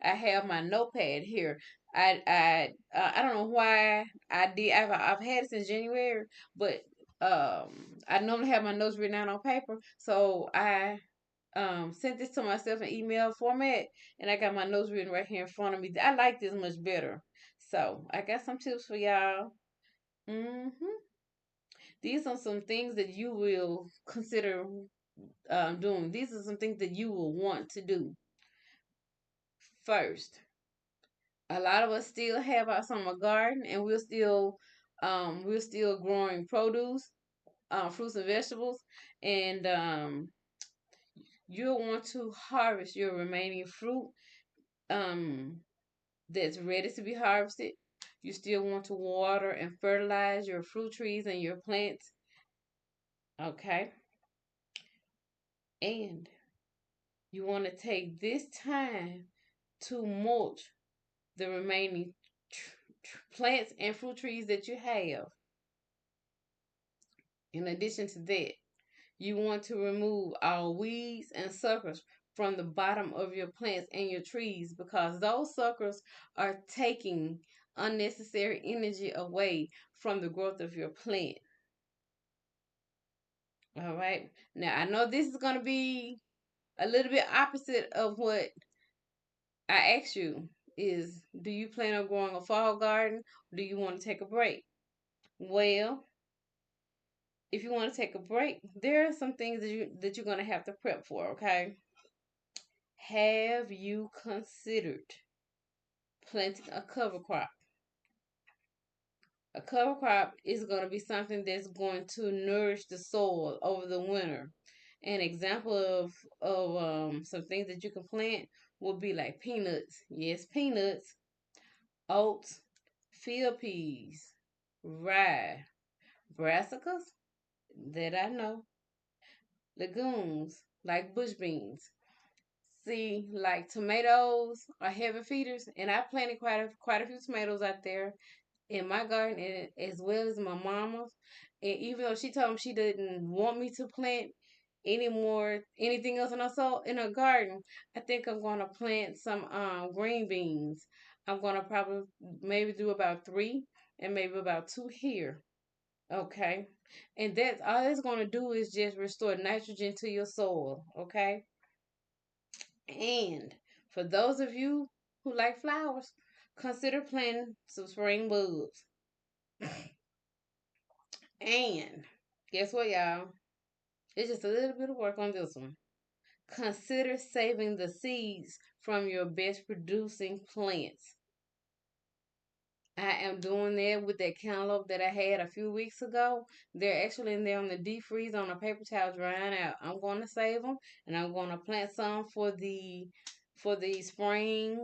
I have my notepad here. I don't know why I did. I've had it since January, but I normally have my notes written out on paper, so I sent this to myself in email format, and I got my notes written right here in front of me. I like this much better. So I got some tips for y'all. hmm These are some things that you will consider doing. These are some things that you will want to do. First, a lot of us still have our summer garden, and we're still growing produce, fruits and vegetables, and you'll want to harvest your remaining fruit um that's ready to be harvested. You still want to water and fertilize your fruit trees and your plants. Okay. And you want to take this time to mulch the remaining plants and fruit trees that you have. In addition to that, you want to remove all weeds and suckers from the bottom of your plants and your trees, because those suckers are taking unnecessary energy away from the growth of your plant. All right. Now, I know this is going to be a little bit opposite of what I asked you, is do you plan on growing a fall garden? Or do you want to take a break? Well, if you want to take a break, there are some things that you're going to have to prep for, okay? Have you considered planting a cover crop? A cover crop is going to be something that's going to nourish the soil over the winter. An example of some things that you can plant would be like peanuts. Yes, peanuts, oats, field peas, rye, brassicas that I know, legumes like bush beans. See, like tomatoes are heavy feeders, and I planted quite a few tomatoes out there in my garden, and as well as my mama's. And even though she told me she didn't want me to plant anything else in her garden, I think I'm gonna plant some green beans. I'm gonna probably maybe do about three and maybe about two here. Okay. And that's all it's gonna do is just restore nitrogen to your soil. Okay. And for those of you who like flowers, consider planting some spring bulbs. And guess what, y'all? It's just a little bit of work on this one. Consider saving the seeds from your best producing plants. I am doing that with that cantaloupe that I had a few weeks ago. They're actually in there on the deep freeze on a paper towel drying out. I'm going to save them, and I'm going to plant some for the spring